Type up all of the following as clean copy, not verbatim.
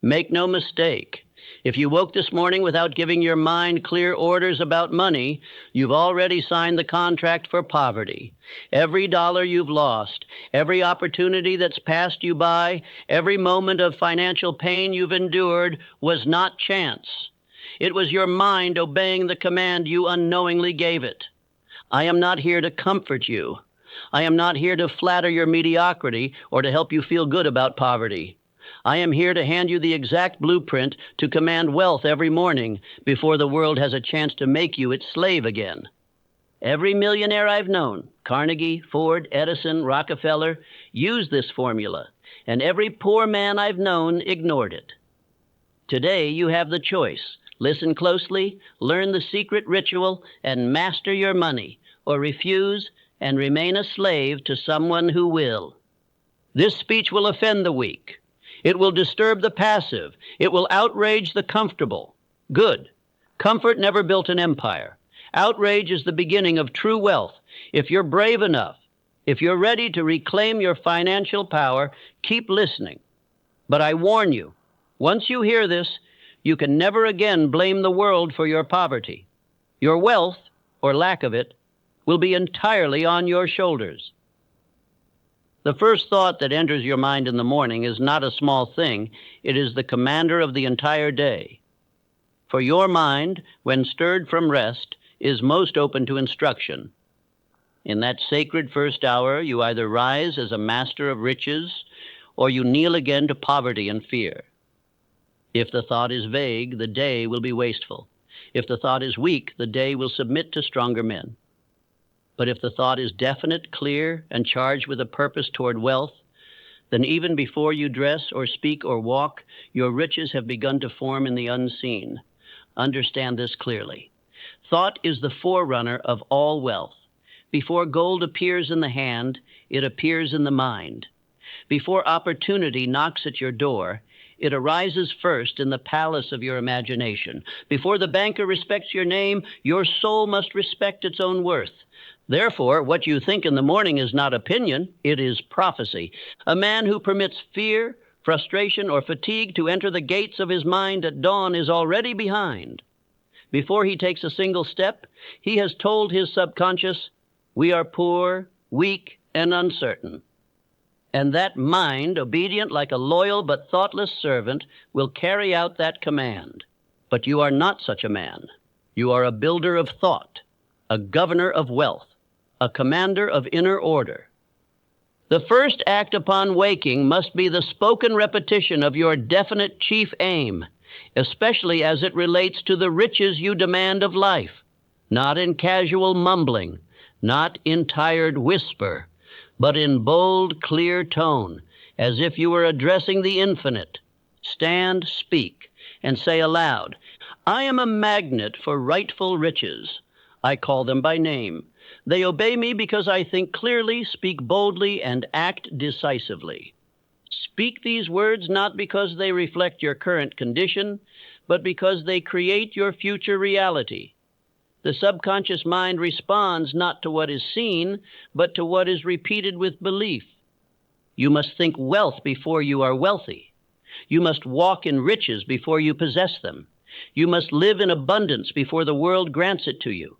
Make no mistake. If you woke this morning without giving your mind clear orders about money, you've already signed the contract for poverty. Every dollar you've lost, every opportunity that's passed you by, every moment of financial pain you've endured was not chance. It was your mind obeying the command you unknowingly gave it. I am not here to comfort you. I am not here to flatter your mediocrity or to help you feel good about poverty. I am here to hand you the exact blueprint to command wealth every morning before the world has a chance to make you its slave again. Every millionaire I've known, Carnegie, Ford, Edison, Rockefeller, used this formula, and every poor man I've known ignored it. Today you have the choice. Listen closely, learn the secret ritual, and master your money, or refuse and remain a slave to someone who will. This speech will offend the weak. It will disturb the passive. It will outrage the comfortable. Good. Comfort never built an empire. Outrage is the beginning of true wealth. If you're brave enough, if you're ready to reclaim your financial power, keep listening. But I warn you, once you hear this, you can never again blame the world for your poverty. Your wealth, or lack of it, will be entirely on your shoulders. The first thought that enters your mind in the morning is not a small thing. It is the commander of the entire day. For your mind, when stirred from rest, is most open to instruction. In that sacred first hour, you either rise as a master of riches, or you kneel again to poverty and fear. If the thought is vague, the day will be wasteful. If the thought is weak, the day will submit to stronger men. But if the thought is definite, clear, and charged with a purpose toward wealth, then even before you dress or speak or walk, your riches have begun to form in the unseen. Understand this clearly. Thought is the forerunner of all wealth. Before gold appears in the hand, it appears in the mind. Before opportunity knocks at your door, it arises first in the palace of your imagination. Before the banker respects your name, your soul must respect its own worth. Therefore, what you think in the morning is not opinion, it is prophecy. A man who permits fear, frustration, or fatigue to enter the gates of his mind at dawn is already behind. Before he takes a single step, he has told his subconscious, "We are poor, weak, and uncertain." And that mind, obedient like a loyal but thoughtless servant, will carry out that command. But you are not such a man. You are a builder of thought, a governor of wealth, a commander of inner order. The first act upon waking must be the spoken repetition of your definite chief aim, especially as it relates to the riches you demand of life, not in casual mumbling, not in tired whisper, but in bold, clear tone, as if you were addressing the infinite. Stand, speak, and say aloud, "I am a magnet for rightful riches. I call them by name. They obey me because I think clearly, speak boldly, and act decisively." Speak these words not because they reflect your current condition, but because they create your future reality. The subconscious mind responds not to what is seen, but to what is repeated with belief. You must think wealth before you are wealthy. You must walk in riches before you possess them. You must live in abundance before the world grants it to you.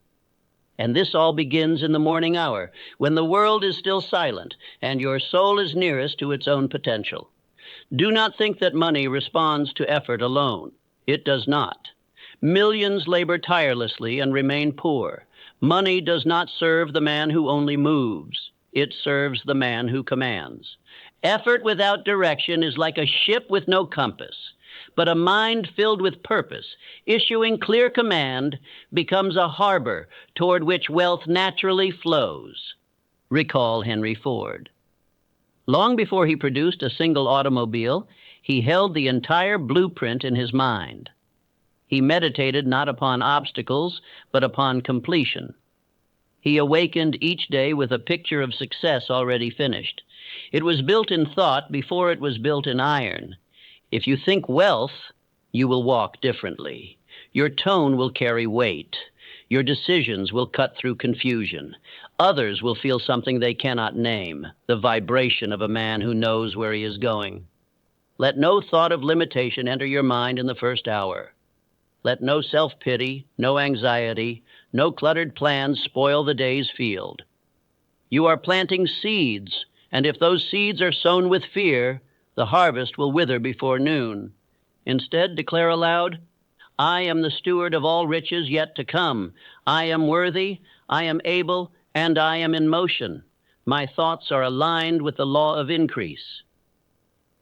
And this all begins in the morning hour, when the world is still silent and your soul is nearest to its own potential. Do not think that money responds to effort alone. It does not. Millions labor tirelessly and remain poor. Money does not serve the man who only moves. It serves the man who commands. Effort without direction is like a ship with no compass. But a mind filled with purpose, issuing clear command, becomes a harbor toward which wealth naturally flows. Recall Henry Ford. Long before he produced a single automobile, he held the entire blueprint in his mind. He meditated not upon obstacles, but upon completion. He awakened each day with a picture of success already finished. It was built in thought before it was built in iron. If you think wealth, you will walk differently. Your tone will carry weight. Your decisions will cut through confusion. Others will feel something they cannot name, the vibration of a man who knows where he is going. Let no thought of limitation enter your mind in the first hour. Let no self-pity, no anxiety, no cluttered plans spoil the day's field. You are planting seeds, and if those seeds are sown with fear, the harvest will wither before noon. Instead, declare aloud, I am the steward of all riches yet to come. I am worthy, I am able, and I am in motion. My thoughts are aligned with the law of increase.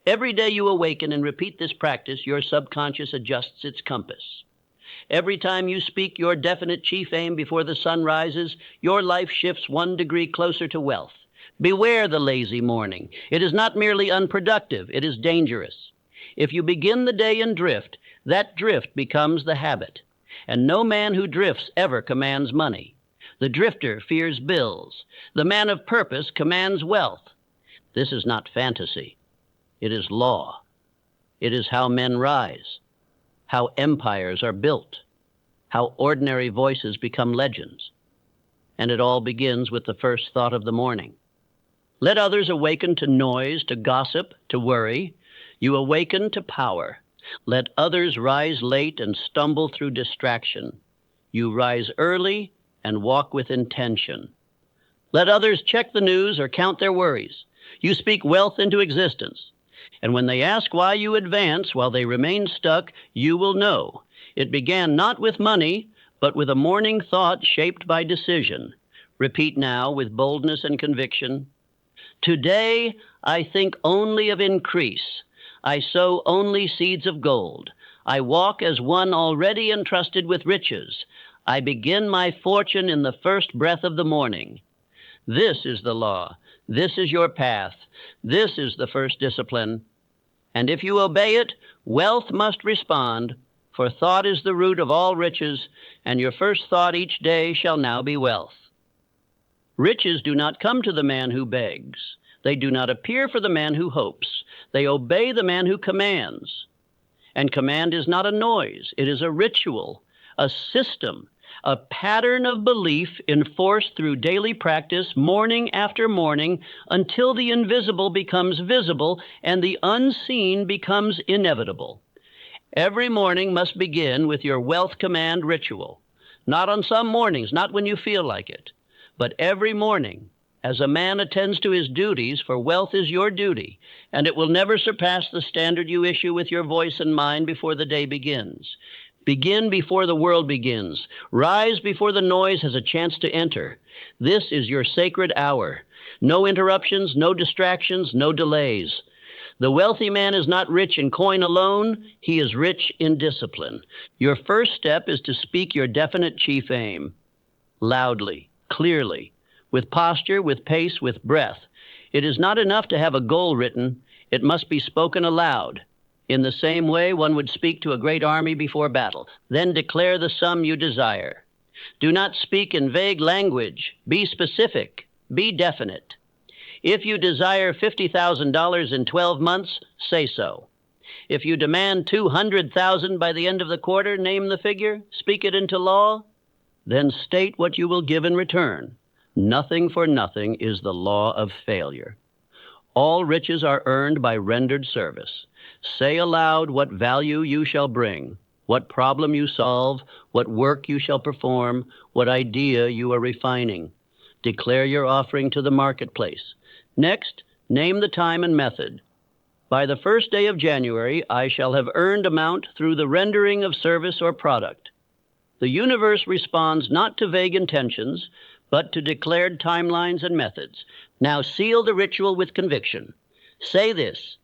Every day you awaken and repeat this practice, your subconscious adjusts its compass. Every time you speak your definite chief aim before the sun rises, your life shifts 1 degree closer to wealth. Beware the lazy morning. It is not merely unproductive, it is dangerous. If you begin the day in drift, that drift becomes the habit. And no man who drifts ever commands money. The drifter fears bills. The man of purpose commands wealth. This is not fantasy. It is law. It is how men rise, how empires are built, how ordinary voices become legends. And it all begins with the first thought of the morning. Let others awaken to noise, to gossip, to worry. You awaken to power. Let others rise late and stumble through distraction. You rise early and walk with intention. Let others check the news or count their worries. You speak wealth into existence. And when they ask why you advance while they remain stuck, you will know. It began not with money, but with a morning thought shaped by decision. Repeat now with boldness and conviction. Today, I think only of increase. I sow only seeds of gold. I walk as one already entrusted with riches. I begin my fortune in the first breath of the morning. This is the law. This is your path. This is the first discipline. And if you obey it, wealth must respond, for thought is the root of all riches, and your first thought each day shall now be wealth. Riches do not come to the man who begs. They do not appear for the man who hopes. They obey the man who commands. And command is not a noise. It is a ritual, a system, a pattern of belief enforced through daily practice, morning after morning, until the invisible becomes visible and the unseen becomes inevitable. Every morning must begin with your wealth command ritual. Not on some mornings, not when you feel like it, but every morning, as a man attends to his duties, for wealth is your duty, and it will never surpass the standard you issue with your voice and mind before the day begins. Begin before the world begins. Rise before the noise has a chance to enter. This is your sacred hour. No interruptions, no distractions, no delays. The wealthy man is not rich in coin alone. He is rich in discipline. Your first step is to speak your definite chief aim. Loudly, clearly, with posture, with pace, with breath. It is not enough to have a goal written. It must be spoken aloud. In the same way, one would speak to a great army before battle. Then declare the sum you desire. Do not speak in vague language. Be specific. Be definite. If you desire $50,000 in 12 months, say so. If you demand $200,000 by the end of the quarter, name the figure, speak it into law, then state what you will give in return. Nothing for nothing is the law of failure. All riches are earned by rendered service. Say aloud what value you shall bring, what problem you solve, what work you shall perform, what idea you are refining. Declare your offering to the marketplace. Next, name the time and method. By the first day of January, I shall have earned amount through the rendering of service or product. The universe responds not to vague intentions, but to declared timelines and methods. Now seal the ritual with conviction. Say this: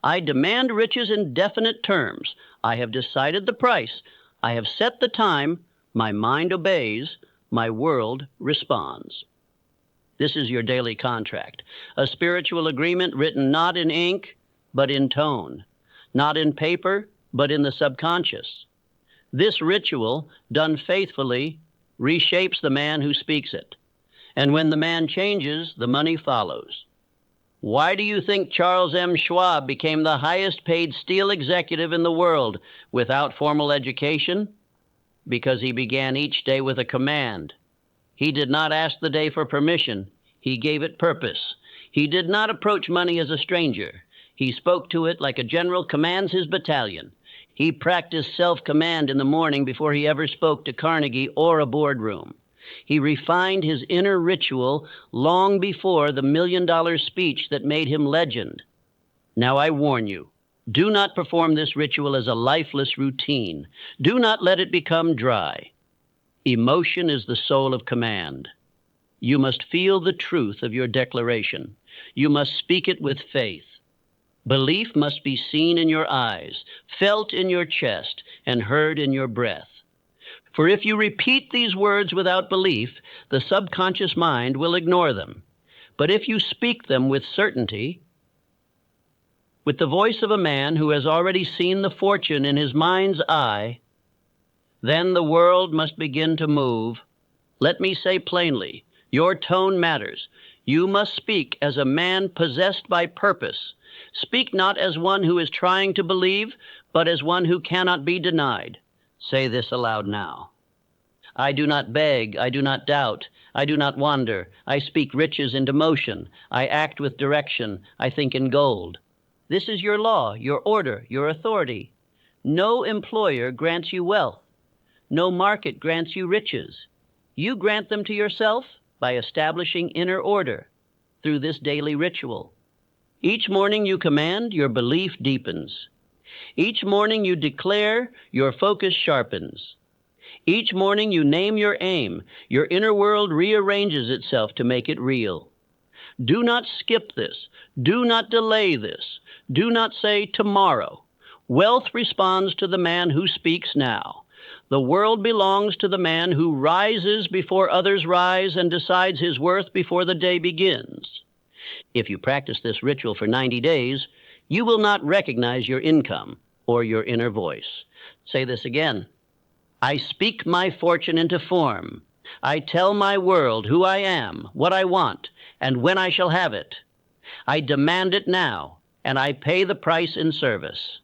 I demand riches in definite terms. I have decided the price. I have set the time. My mind obeys. My world responds. This is your daily contract, a spiritual agreement written not in ink, but in tone, not in paper, but in the subconscious. This ritual, done faithfully, reshapes the man who speaks it. And when the man changes, the money follows. Why do you think Charles M. Schwab became the highest paid steel executive in the world without formal education? Because he began each day with a command. He did not ask the day for permission. He gave it purpose. He did not approach money as a stranger. He spoke to it like a general commands his battalion. He practiced self-command in the morning before he ever spoke to Carnegie or a boardroom. He refined his inner ritual long before the $1,000,000 speech that made him legend. Now I warn you, do not perform this ritual as a lifeless routine. Do not let it become dry. Emotion is the soul of command. You must feel the truth of your declaration. You must speak it with faith. Belief must be seen in your eyes, felt in your chest, and heard in your breath. For if you repeat these words without belief, the subconscious mind will ignore them. But if you speak them with certainty, with the voice of a man who has already seen the fortune in his mind's eye, then the world must begin to move. Let me say plainly, your tone matters. You must speak as a man possessed by purpose. Speak not as one who is trying to believe, but as one who cannot be denied. Say this aloud now. I do not beg, I do not doubt, I do not wander. I speak riches into motion. I act with direction. I think in gold. This is your law, your order, your authority. No employer grants you wealth. No market grants you riches. You grant them to yourself by establishing inner order through this daily ritual. Each morning you command, your belief deepens. Each morning you declare, your focus sharpens. Each morning you name your aim, your inner world rearranges itself to make it real. Do not skip this. Do not delay this. Do not say tomorrow. Wealth responds to the man who speaks now. The world belongs to the man who rises before others rise and decides his worth before the day begins. If you practice this ritual for 90 days, you will not recognize your income or your inner voice. Say this again. I speak my fortune into form. I tell my world who I am, what I want, and when I shall have it. I demand it now, and I pay the price in service.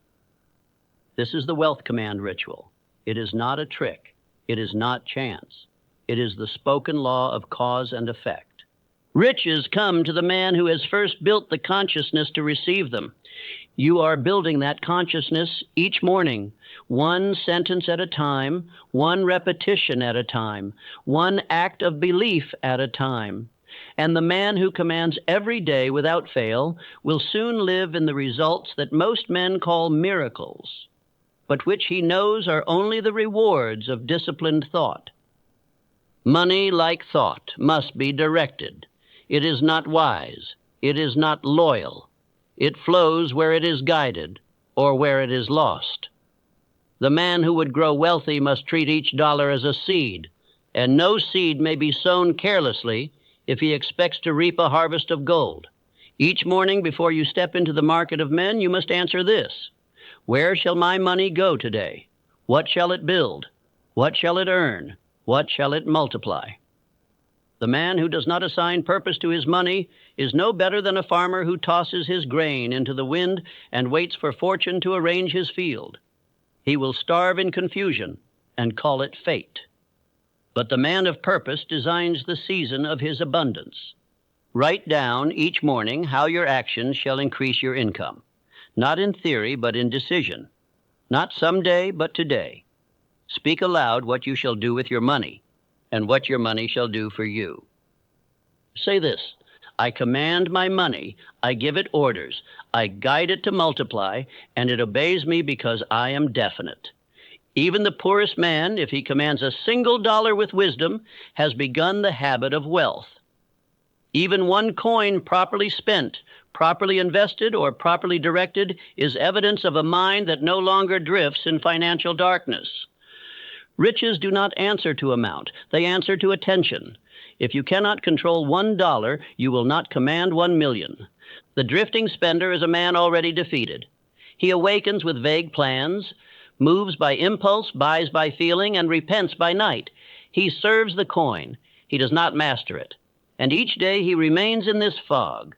This is the wealth command ritual. It is not a trick. It is not chance. It is the spoken law of cause and effect. Riches come to the man who has first built the consciousness to receive them. You are building that consciousness each morning, one sentence at a time, one repetition at a time, one act of belief at a time. And the man who commands every day without fail will soon live in the results that most men call miracles, but which he knows are only the rewards of disciplined thought. Money, like thought, must be directed. It is not wise. It is not loyal. It flows where it is guided or where it is lost. The man who would grow wealthy must treat each dollar as a seed, and no seed may be sown carelessly if he expects to reap a harvest of gold. Each morning before you step into the market of men, you must answer this. Where shall my money go today? What shall it build? What shall it earn? What shall it multiply? The man who does not assign purpose to his money is no better than a farmer who tosses his grain into the wind and waits for fortune to arrange his field. He will starve in confusion and call it fate. But the man of purpose designs the season of his abundance. Write down each morning how your actions shall increase your income, not in theory but in decision, not someday but today. Speak aloud what you shall do with your money, and what your money shall do for you. Say this, I command my money, I give it orders, I guide it to multiply, and it obeys me because I am definite. Even the poorest man, if he commands a single dollar with wisdom, has begun the habit of wealth. Even one coin properly spent, properly invested, or properly directed is evidence of a mind that no longer drifts in financial darkness. Riches do not answer to amount, they answer to attention. If you cannot control $1, you will not command 1,000,000. The drifting spender is a man already defeated. He awakens with vague plans, moves by impulse, buys by feeling, and repents by night. He serves the coin. He does not master it. And each day he remains in this fog.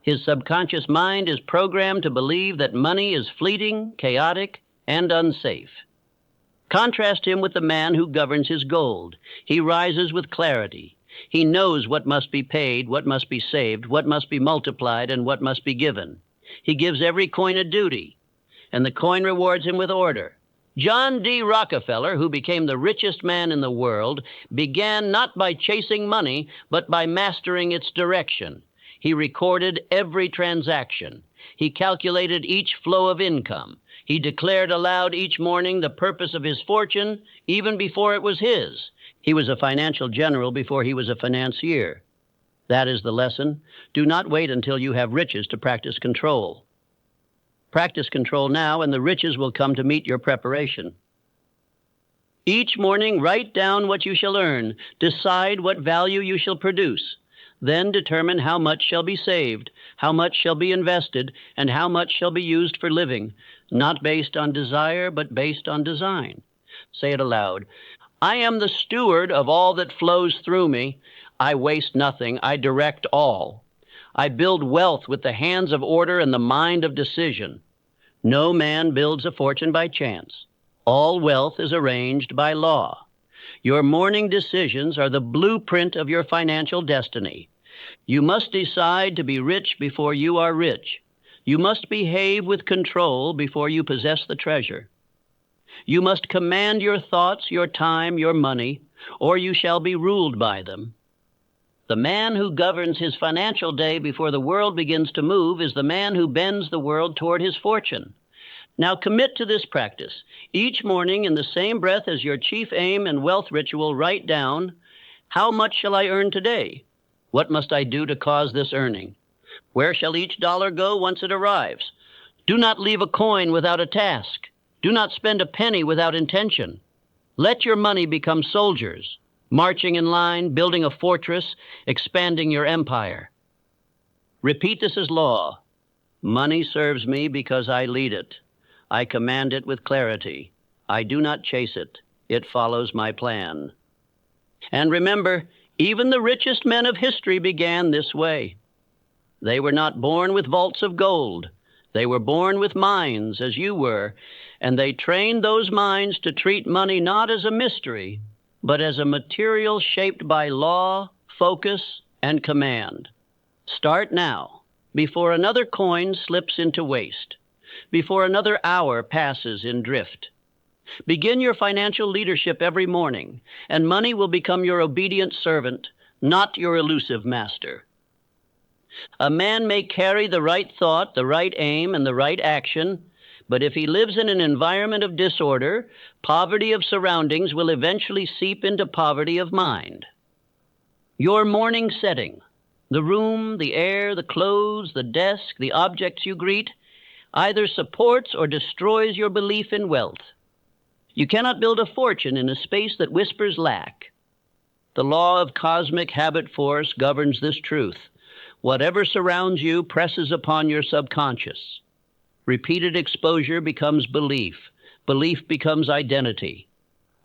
His subconscious mind is programmed to believe that money is fleeting, chaotic, and unsafe. Contrast him with the man who governs his gold. He rises with clarity. He knows what must be paid, what must be saved, what must be multiplied, and what must be given. He gives every coin a duty, and the coin rewards him with order. John D. Rockefeller, who became the richest man in the world, began not by chasing money, but by mastering its direction. He recorded every transaction. He calculated each flow of income. He declared aloud each morning the purpose of his fortune, even before it was his. He was a financial general before he was a financier. That is the lesson. Do not wait until you have riches to practice control. Practice control now, and the riches will come to meet your preparation. Each morning, write down what you shall earn. Decide what value you shall produce. Then determine how much shall be saved, how much shall be invested, and how much shall be used for living, not based on desire, but based on design. Say it aloud. I am the steward of all that flows through me. I waste nothing. I direct all. I build wealth with the hands of order and the mind of decision. No man builds a fortune by chance. All wealth is arranged by law. Your morning decisions are the blueprint of your financial destiny. You must decide to be rich before you are rich. You must behave with control before you possess the treasure. You must command your thoughts, your time, your money, or you shall be ruled by them. The man who governs his financial day before the world begins to move is the man who bends the world toward his fortune. Now commit to this practice. Each morning, in the same breath as your chief aim and wealth ritual, write down, how much shall I earn today? What must I do to cause this earning? Where shall each dollar go once it arrives? Do not leave a coin without a task. Do not spend a penny without intention. Let your money become soldiers, marching in line, building a fortress, expanding your empire. Repeat this as law. Money serves me because I lead it. I command it with clarity. I do not chase it. It follows my plan. And remember, even the richest men of history began this way. They were not born with vaults of gold. They were born with minds, as you were, and they trained those minds to treat money not as a mystery, but as a material shaped by law, focus, and command. Start now, before another coin slips into waste, before another hour passes in drift. Begin your financial leadership every morning, and money will become your obedient servant, not your elusive master. A man may carry the right thought, the right aim, and the right action, but if he lives in an environment of disorder, poverty of surroundings will eventually seep into poverty of mind. Your morning setting, the room, the air, the clothes, the desk, the objects you greet, either supports or destroys your belief in wealth. You cannot build a fortune in a space that whispers lack. The law of cosmic habit force governs this truth. Whatever surrounds you presses upon your subconscious. Repeated exposure becomes belief. Belief becomes identity.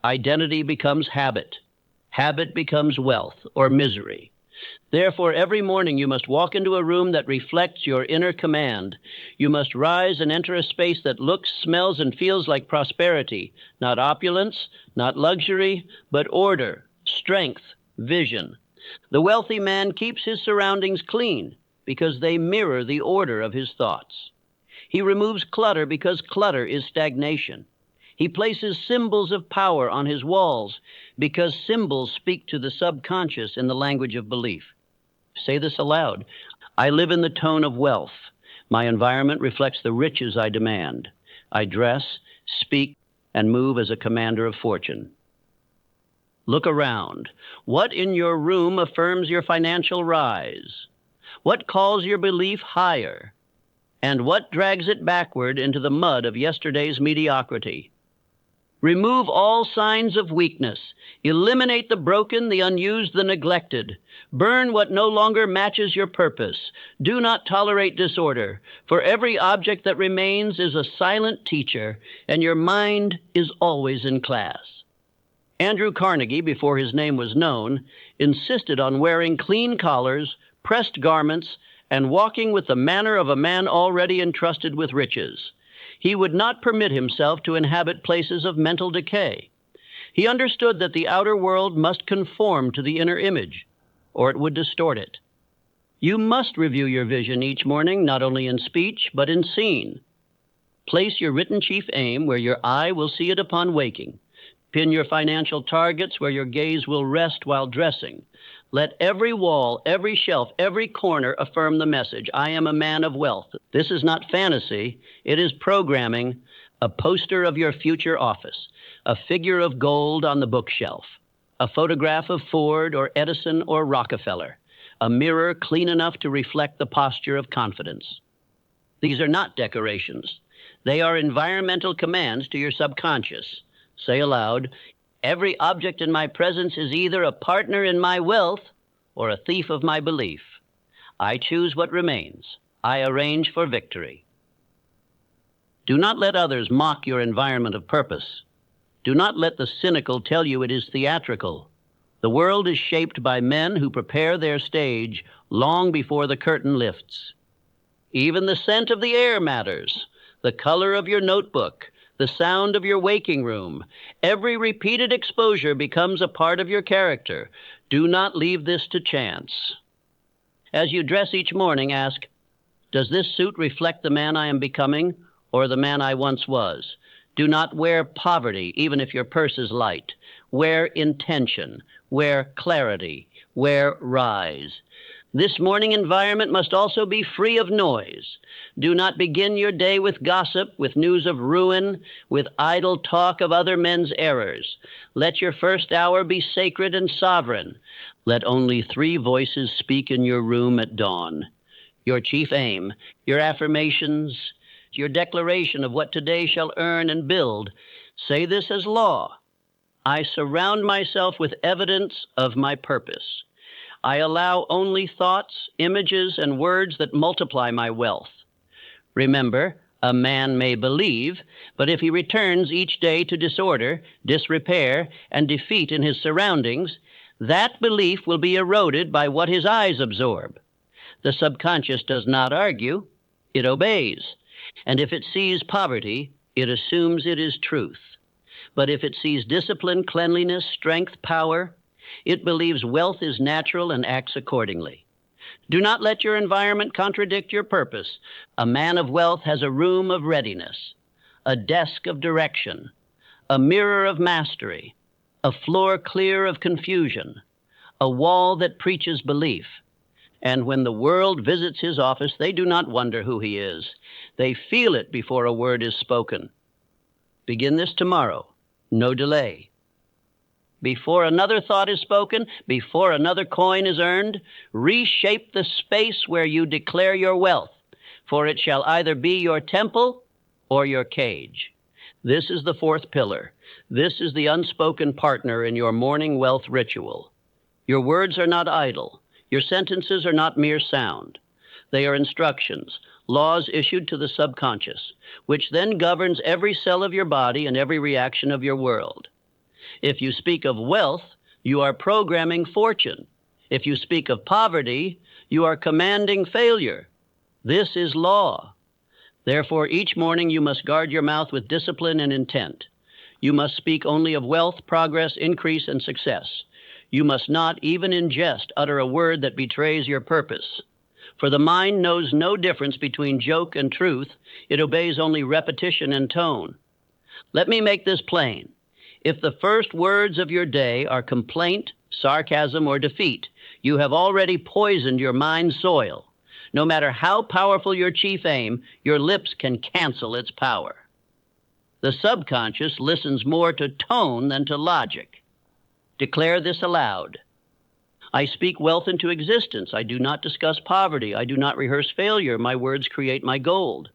Identity becomes habit. Habit becomes wealth or misery. Therefore, every morning you must walk into a room that reflects your inner command. You must rise and enter a space that looks, smells, and feels like prosperity, not opulence, not luxury, but order, strength, vision. The wealthy man keeps his surroundings clean because they mirror the order of his thoughts. He removes clutter because clutter is stagnation. He places symbols of power on his walls because symbols speak to the subconscious in the language of belief. Say this aloud. I live in the tone of wealth. My environment reflects the riches I demand. I dress, speak, and move as a commander of fortune. Look around. What in your room affirms your financial rise? What calls your belief higher? And what drags it backward into the mud of yesterday's mediocrity? Remove all signs of weakness. Eliminate the broken, the unused, the neglected. Burn what no longer matches your purpose. Do not tolerate disorder, for every object that remains is a silent teacher, and your mind is always in class. Andrew Carnegie, before his name was known, insisted on wearing clean collars, pressed garments, and walking with the manner of a man already entrusted with riches. He would not permit himself to inhabit places of mental decay. He understood that the outer world must conform to the inner image, or it would distort it. You must review your vision each morning, not only in speech, but in scene. Place your written chief aim where your eye will see it upon waking. Pin your financial targets where your gaze will rest while dressing. Let every wall, every shelf, every corner affirm the message, I am a man of wealth. This is not fantasy, it is programming, a poster of your future office, a figure of gold on the bookshelf, a photograph of Ford or Edison or Rockefeller, a mirror clean enough to reflect the posture of confidence. These are not decorations. They are environmental commands to your subconscious. Say aloud, every object in my presence is either a partner in my wealth or a thief of my belief. I choose what remains. I arrange for victory. Do not let others mock your environment of purpose. Do not let the cynical tell you it is theatrical. The world is shaped by men who prepare their stage long before the curtain lifts. Even the scent of the air matters, the color of your notebook, the sound of your waking room. Every repeated exposure becomes a part of your character. Do not leave this to chance. As you dress each morning, ask, does this suit reflect the man I am becoming or the man I once was? Do not wear poverty, even if your purse is light. Wear intention. Wear clarity. Wear rise. This morning environment must also be free of noise. Do not begin your day with gossip, with news of ruin, with idle talk of other men's errors. Let your first hour be sacred and sovereign. Let only 3 voices speak in your room at dawn. Your chief aim, your affirmations, your declaration of what today shall earn and build. Say this as law. I surround myself with evidence of my purpose. I allow only thoughts, images, and words that multiply my wealth. Remember, a man may believe, but if he returns each day to disorder, disrepair, and defeat in his surroundings, that belief will be eroded by what his eyes absorb. The subconscious does not argue, it obeys. And if it sees poverty, it assumes it is truth. But if it sees discipline, cleanliness, strength, power, it believes wealth is natural and acts accordingly. Do not let your environment contradict your purpose. A man of wealth has a room of readiness, a desk of direction, a mirror of mastery, a floor clear of confusion, a wall that preaches belief. And when the world visits his office, they do not wonder who he is. They feel it before a word is spoken. Begin this tomorrow. No delay. Before another thought is spoken, before another coin is earned, reshape the space where you declare your wealth, for it shall either be your temple or your cage. This is the 4th pillar. This is the unspoken partner in your morning wealth ritual. Your words are not idle. Your sentences are not mere sound. They are instructions, laws issued to the subconscious, which then governs every cell of your body and every reaction of your world. If you speak of wealth, you are programming fortune. If you speak of poverty, you are commanding failure. This is law. Therefore, each morning you must guard your mouth with discipline and intent. You must speak only of wealth, progress, increase, and success. You must not, even in jest, utter a word that betrays your purpose. For the mind knows no difference between joke and truth. It obeys only repetition and tone. Let me make this plain. If the first words of your day are complaint, sarcasm, or defeat, you have already poisoned your mind's soil. No matter how powerful your chief aim, your lips can cancel its power. The subconscious listens more to tone than to logic. Declare this aloud. I speak wealth into existence. I do not discuss poverty. I do not rehearse failure. My words create my gold.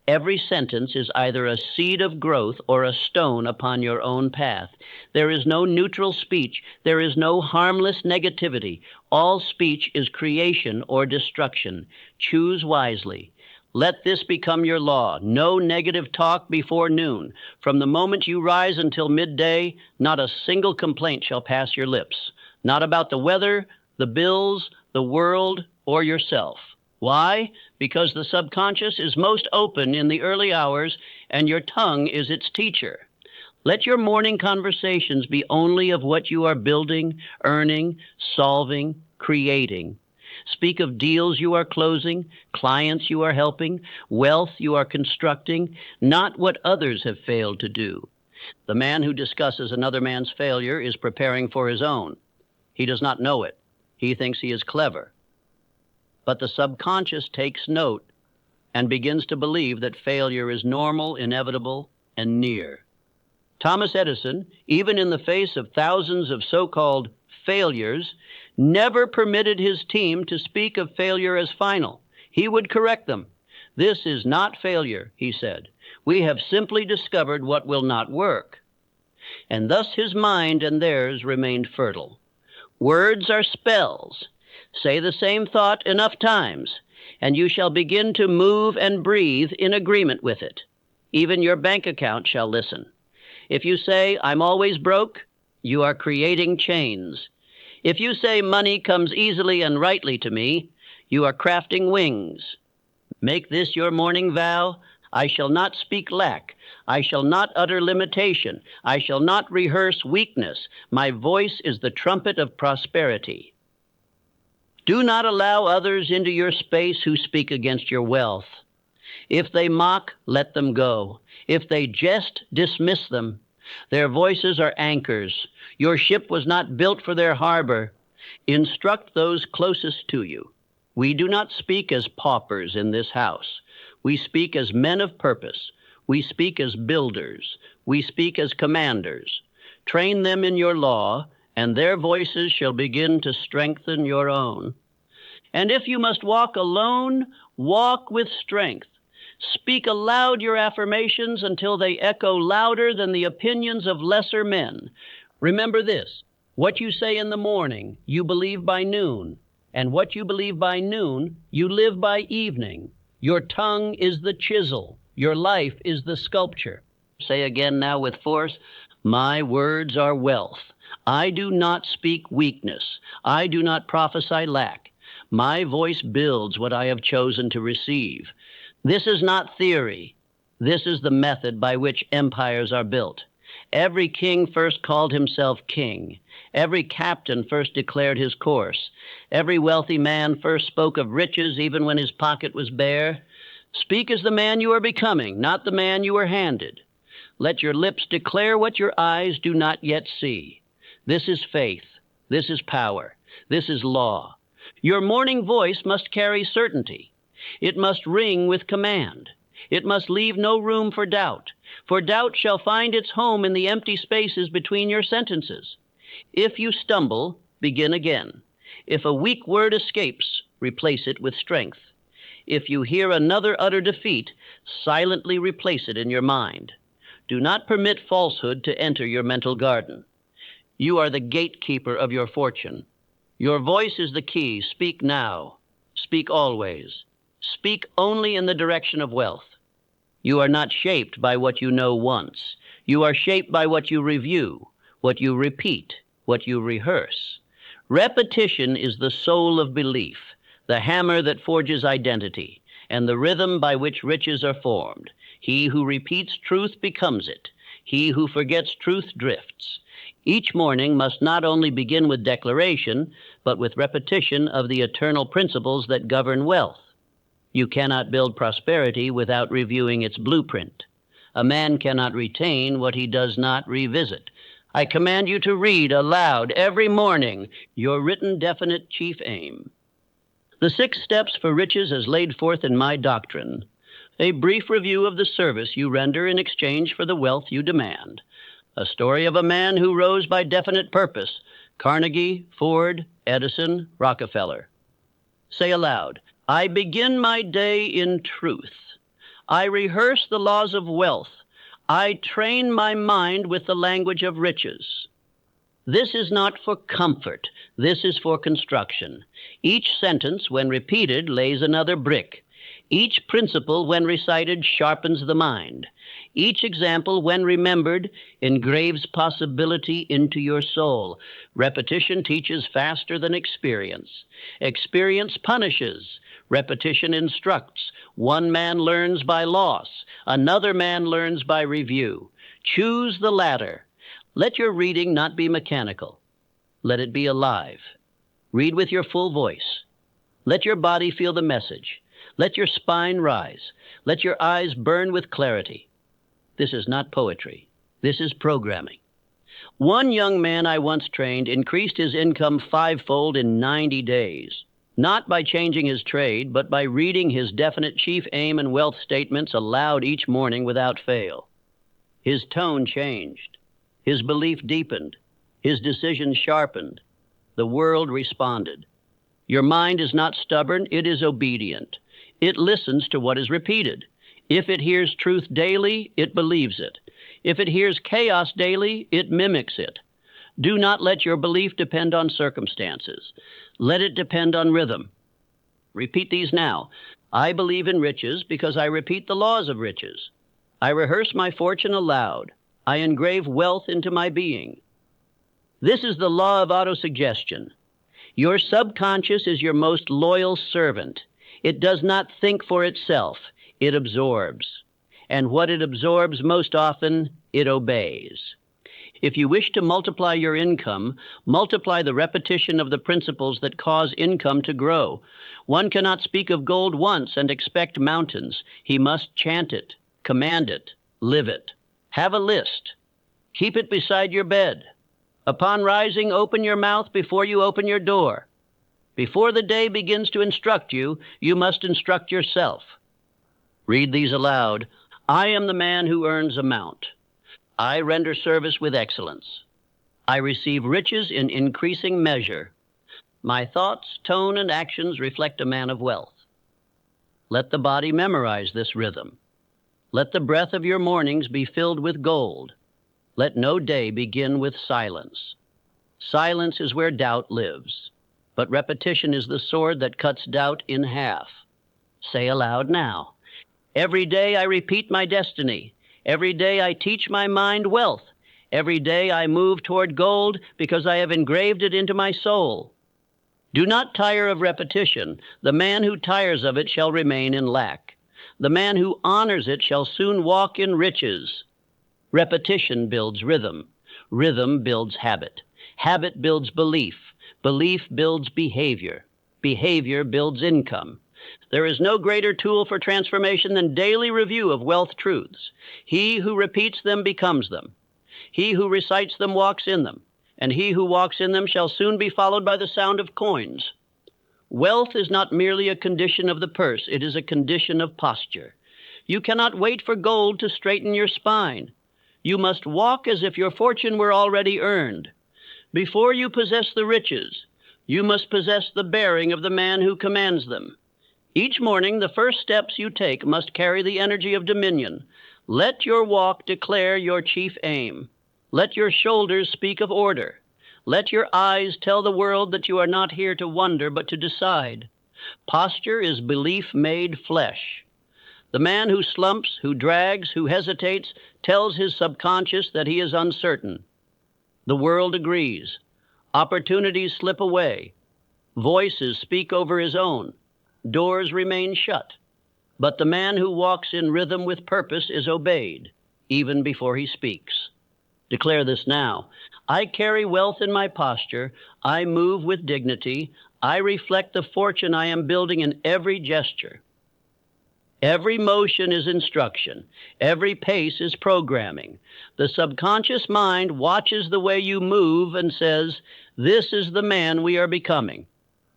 Every sentence is either a seed of growth or a stone upon your own path. There is no neutral speech. There is no harmless negativity. All speech is creation or destruction. Choose wisely. Let this become your law. No negative talk before noon. From the moment you rise until midday, not a single complaint shall pass your lips. Not about the weather, the bills, the world, or yourself. Why? Because the subconscious is most open in the early hours, and your tongue is its teacher. Let your morning conversations be only of what you are building, earning, solving, creating. Speak of deals you are closing, clients you are helping, wealth you are constructing, not what others have failed to do. The man who discusses another man's failure is preparing for his own. He does not know it. He thinks he is clever. But the subconscious takes note and begins to believe that failure is normal, inevitable, and near. Thomas Edison, even in the face of thousands of so-called failures, never permitted his team to speak of failure as final. He would correct them. "This is not failure," he said. "We have simply discovered what will not work." And thus his mind and theirs remained fertile. Words are spells. Say the same thought enough times, and you shall begin to move and breathe in agreement with it. Even your bank account shall listen. If you say, "I'm always broke," you are creating chains. If you say, "Money comes easily and rightly to me," you are crafting wings. Make this your morning vow: I shall not speak lack. I shall not utter limitation. I shall not rehearse weakness. My voice is the trumpet of prosperity. Do not allow others into your space who speak against your wealth. If they mock, let them go. If they jest, dismiss them. Their voices are anchors. Your ship was not built for their harbor. Instruct those closest to you. We do not speak as paupers in this house. We speak as men of purpose. We speak as builders. We speak as commanders. Train them in your law, and their voices shall begin to strengthen your own. And if you must walk alone, walk with strength. Speak aloud your affirmations until they echo louder than the opinions of lesser men. Remember this: what you say in the morning, you believe by noon, and what you believe by noon, you live by evening. Your tongue is the chisel. Your life is the sculpture. Say again now with force: my words are wealth. I do not speak weakness. I do not prophesy lack. My voice builds what I have chosen to receive. This is not theory. This is the method by which empires are built. Every king first called himself king. Every captain first declared his course. Every wealthy man first spoke of riches even when his pocket was bare. Speak as the man you are becoming, not the man you were handed. Let your lips declare what your eyes do not yet see. This is faith. This is power. This is law. Your morning voice must carry certainty. It must ring with command. It must leave no room for doubt shall find its home in the empty spaces between your sentences. If you stumble, begin again. If a weak word escapes, replace it with strength. If you hear another utter defeat, silently replace it in your mind. Do not permit falsehood to enter your mental garden. You are the gatekeeper of your fortune. Your voice is the key. Speak now. Speak always. Speak only in the direction of wealth. You are not shaped by what you know once. You are shaped by what you review, what you repeat, what you rehearse. Repetition is the soul of belief, the hammer that forges identity, and the rhythm by which riches are formed. He who repeats truth becomes it. He who forgets truth drifts. Each morning must not only begin with declaration, but with repetition of the eternal principles that govern wealth. You cannot build prosperity without reviewing its blueprint. A man cannot retain what he does not revisit. I command you to read aloud every morning your written definite chief aim. The 6 steps for riches as laid forth in my doctrine. A brief review of the service you render in exchange for the wealth you demand. A story of a man who rose by definite purpose. Carnegie, Ford, Edison, Rockefeller. Say aloud: I begin my day in truth. I rehearse the laws of wealth. I train my mind with the language of riches. This is not for comfort. This is for construction. Each sentence, when repeated, lays another brick. Each principle, when recited, sharpens the mind. Each example, when remembered, engraves possibility into your soul. Repetition teaches faster than experience. Experience punishes. Repetition instructs. One man learns by loss. Another man learns by review. Choose the latter. Let your reading not be mechanical. Let it be alive. Read with your full voice. Let your body feel the message. Let your spine rise. Let your eyes burn with clarity. This is not poetry. This is programming. One young man I once trained increased his income 5-fold in 90 days, not by changing his trade, but by reading his definite chief aim and wealth statements aloud each morning without fail. His tone changed. His belief deepened. His decision sharpened. The world responded. Your mind is not stubborn, it is obedient. It listens to what is repeated. If it hears truth daily, it believes it. If it hears chaos daily, it mimics it. Do not let your belief depend on circumstances. Let it depend on rhythm. Repeat these now. I believe in riches because I repeat the laws of riches. I rehearse my fortune aloud. I engrave wealth into my being. This is the law of autosuggestion. Your subconscious is your most loyal servant. It does not think for itself. It absorbs. And what it absorbs most often, it obeys. If you wish to multiply your income, multiply the repetition of the principles that cause income to grow. One cannot speak of gold once and expect mountains. He must chant it, command it, live it. Have a list. Keep it beside your bed. Upon rising, open your mouth before you open your door. Before the day begins to instruct you, you must instruct yourself. Read these aloud. I am the man who earns amount. I render service with excellence. I receive riches in increasing measure. My thoughts, tone, and actions reflect a man of wealth. Let the body memorize this rhythm. Let the breath of your mornings be filled with gold. Let no day begin with silence. Silence is where doubt lives, but repetition is the sword that cuts doubt in half. Say aloud now. Every day I repeat my destiny. Every day I teach my mind wealth. Every day I move toward gold because I have engraved it into my soul. Do not tire of repetition. The man who tires of it shall remain in lack. The man who honors it shall soon walk in riches. Repetition builds rhythm. Rhythm builds habit. Habit builds belief. Belief builds behavior. Behavior builds income. There is no greater tool for transformation than daily review of wealth truths. He who repeats them becomes them. He who recites them walks in them, and he who walks in them shall soon be followed by the sound of coins. Wealth is not merely a condition of the purse, it is a condition of posture. You cannot wait for gold to straighten your spine. You must walk as if your fortune were already earned. Before you possess the riches, you must possess the bearing of the man who commands them. Each morning, the first steps you take must carry the energy of dominion. Let your walk declare your chief aim. Let your shoulders speak of order. Let your eyes tell the world that you are not here to wonder, but to decide. Posture is belief made flesh. The man who slumps, who drags, who hesitates, tells his subconscious that he is uncertain. The world agrees. Opportunities slip away. Voices speak over his own. Doors remain shut. But the man who walks in rhythm with purpose is obeyed, even before he speaks. Declare this now. I carry wealth in my posture. I move with dignity. I reflect the fortune I am building in every gesture. Every motion is instruction. Every pace is programming. The subconscious mind watches the way you move and says, this is the man we are becoming.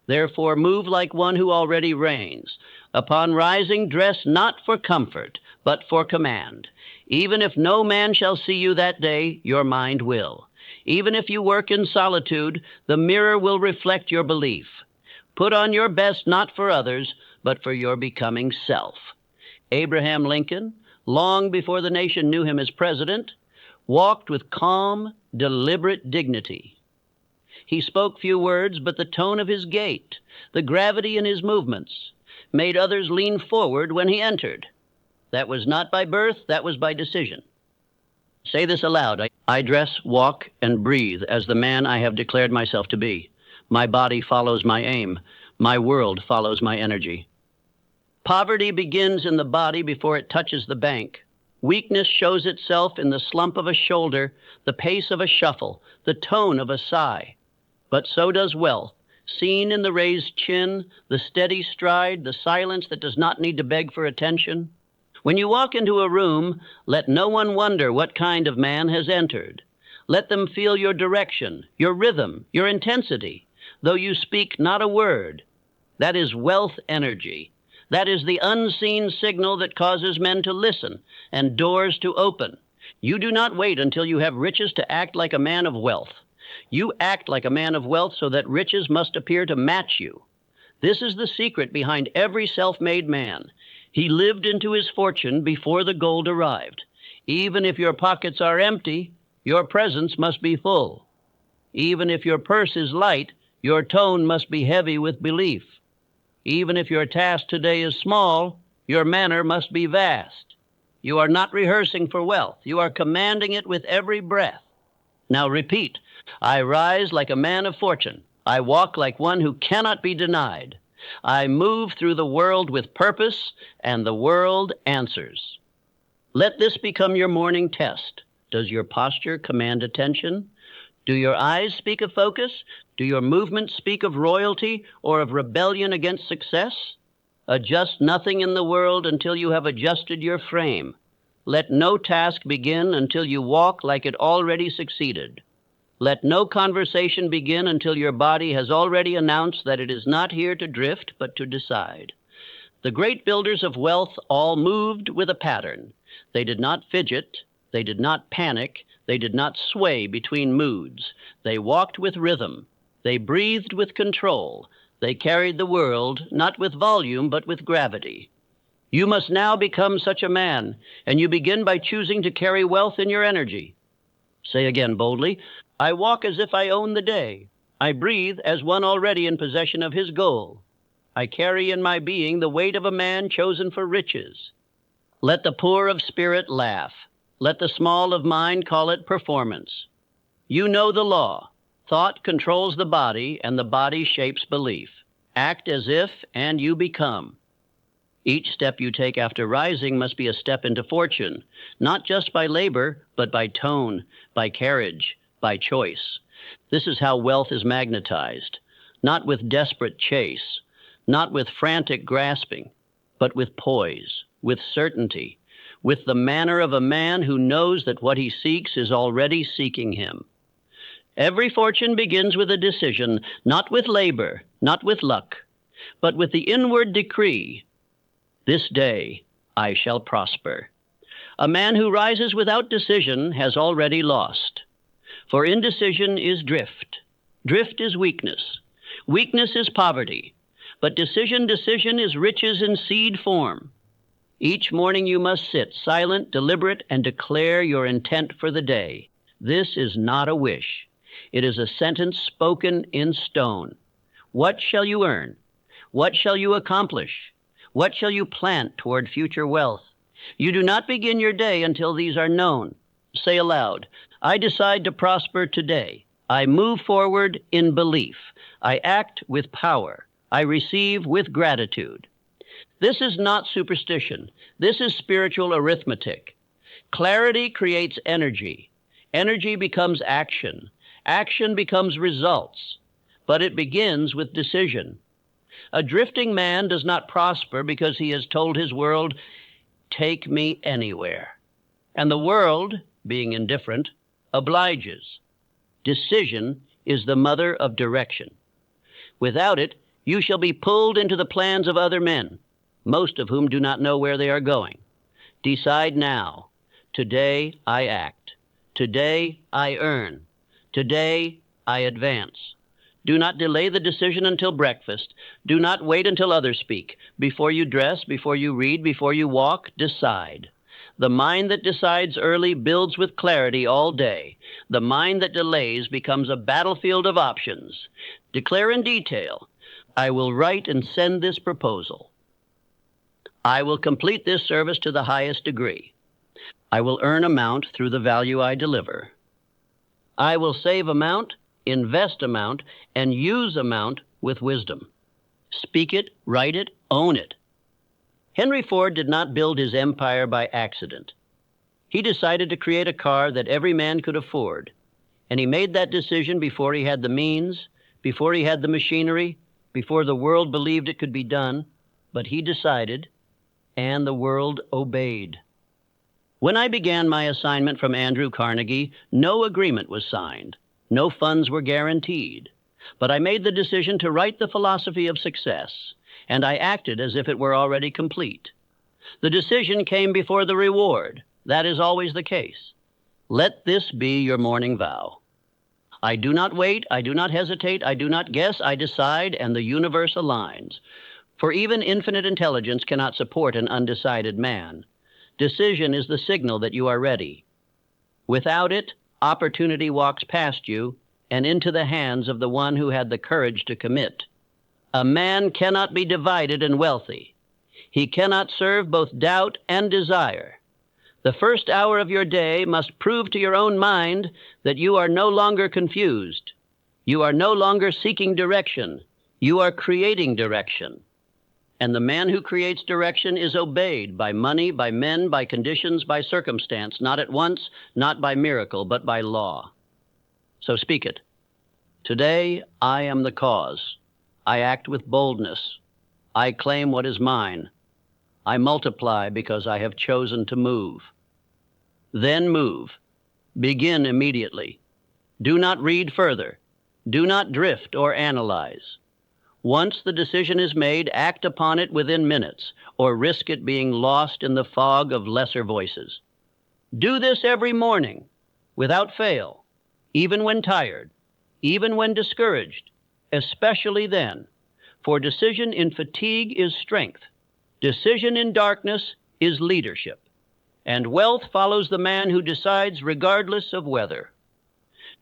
Therefore, move like one who already reigns. Upon rising, dress not for comfort, but for command. Even if no man shall see you that day, your mind will. Even if you work in solitude, the mirror will reflect your belief. Put on your best not for others, but for your becoming self. Abraham Lincoln, long before the nation knew him as president, walked with calm, deliberate dignity. He spoke few words, but the tone of his gait, the gravity in his movements, made others lean forward when he entered. That was not by birth, that was by decision. Say this aloud. I dress, walk, and breathe as the man I have declared myself to be. My body follows my aim. My world follows my energy. Poverty begins in the body before it touches the bank. Weakness shows itself in the slump of a shoulder, the pace of a shuffle, the tone of a sigh. But so does wealth. Seen in the raised chin, the steady stride, the silence that does not need to beg for attention? When you walk into a room, let no one wonder what kind of man has entered. Let them feel your direction, your rhythm, your intensity, though you speak not a word. That is wealth energy. That is the unseen signal that causes men to listen and doors to open. You do not wait until you have riches to act like a man of wealth. You act like a man of wealth so that riches must appear to match you. This is the secret behind every self-made man. He lived into his fortune before the gold arrived. Even if your pockets are empty, your presence must be full. Even if your purse is light, your tone must be heavy with belief. Even if your task today is small, your manner must be vast. You are not rehearsing for wealth. You are commanding it with every breath. Now repeat, I rise like a man of fortune. I walk like one who cannot be denied. I move through the world with purpose, and the world answers. Let this become your morning test. Does your posture command attention? Do your eyes speak of focus? Do your movements speak of royalty or of rebellion against success? Adjust nothing in the world until you have adjusted your frame. Let no task begin until you walk like it already succeeded. Let no conversation begin until your body has already announced that it is not here to drift, but to decide. The great builders of wealth all moved with a pattern. They did not fidget. They did not panic. They did not sway between moods. They walked with rhythm. They breathed with control. They carried the world, not with volume, but with gravity. You must now become such a man, and you begin by choosing to carry wealth in your energy. Say again boldly, I walk as if I own the day. I breathe as one already in possession of his goal. I carry in my being the weight of a man chosen for riches. Let the poor of spirit laugh. Let the small of mind call it performance. You know the law. Thought controls the body, and the body shapes belief. Act as if, and you become. Each step you take after rising must be a step into fortune, not just by labor, but by tone, by carriage, by choice. This is how wealth is magnetized, not with desperate chase, not with frantic grasping, but with poise, with certainty, with the manner of a man who knows that what he seeks is already seeking him. Every fortune begins with a decision, not with labor, not with luck, but with the inward decree, this day I shall prosper. A man who rises without decision has already lost. For indecision is drift. Drift is weakness. Weakness is poverty. But decision is riches in seed form. Each morning you must sit silent, deliberate, and declare your intent for the day. This is not a wish. It is a sentence spoken in stone. What shall you earn? What shall you accomplish? What shall you plant toward future wealth? You do not begin your day until these are known. Say aloud, I decide to prosper today. I move forward in belief. I act with power. I receive with gratitude. This is not superstition. This is spiritual arithmetic. Clarity creates energy. Energy becomes action. Action becomes results. But it begins with decision. A drifting man does not prosper because he has told his world, take me anywhere. And the world, being indifferent, obliges. Decision is the mother of direction. Without it, you shall be pulled into the plans of other men, most of whom do not know where they are going. Decide now. Today I act. Today I earn. Today I advance. Do not delay the decision until breakfast. Do not wait until others speak. Before you dress, before you read, before you walk, decide. The mind that decides early builds with clarity all day. The mind that delays becomes a battlefield of options. Declare in detail, I will write and send this proposal. I will complete this service to the highest degree. I will earn amount through the value I deliver. I will save amount, invest amount, and use amount with wisdom. Speak it, write it, own it. Henry Ford did not build his empire by accident. He decided to create a car that every man could afford, and he made that decision before he had the means, before he had the machinery, before the world believed it could be done, but he decided, and the world obeyed. When I began my assignment from Andrew Carnegie, no agreement was signed. No funds were guaranteed. But I made the decision to write the philosophy of success, and I acted as if it were already complete. The decision came before the reward. That is always the case. Let this be your morning vow. I do not wait, I do not hesitate, I do not guess, I decide, and the universe aligns. For even infinite intelligence cannot support an undecided man. Decision is the signal that you are ready. Without it, opportunity walks past you and into the hands of the one who had the courage to commit. A man cannot be divided and wealthy. He cannot serve both doubt and desire. The first hour of your day must prove to your own mind that you are no longer confused. You are no longer seeking direction. You are creating direction. And the man who creates direction is obeyed by money, by men, by conditions, by circumstance, not at once, not by miracle, but by law. So speak it. Today, I am the cause. I act with boldness. I claim what is mine. I multiply because I have chosen to move. Then move. Begin immediately. Do not read further. Do not drift or analyze. Once the decision is made, act upon it within minutes, or risk it being lost in the fog of lesser voices. Do this every morning, without fail, even when tired, even when discouraged, especially then, for decision in fatigue is strength. Decision in darkness is leadership. And wealth follows the man who decides regardless of weather.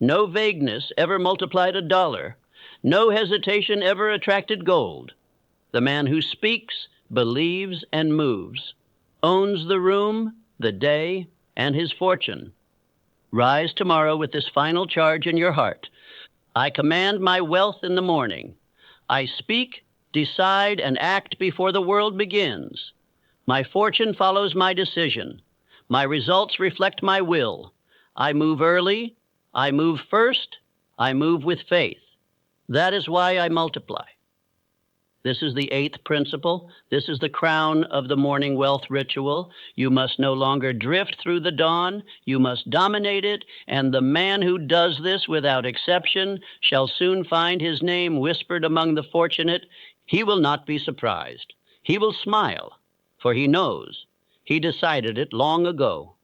No vagueness ever multiplied a dollar. No hesitation ever attracted gold. The man who speaks, believes, and moves owns the room, the day, and his fortune. Rise tomorrow with this final charge in your heart. I command my wealth in the morning. I speak, decide, and act before the world begins. My fortune follows my decision. My results reflect my will. I move early. I move first. I move with faith. That is why I multiply. This is the 8th principle. This is the crown of the morning wealth ritual. You must no longer drift through the dawn. You must dominate it, and the man who does this without exception shall soon find his name whispered among the fortunate. He will not be surprised. He will smile, for he knows. He decided it long ago.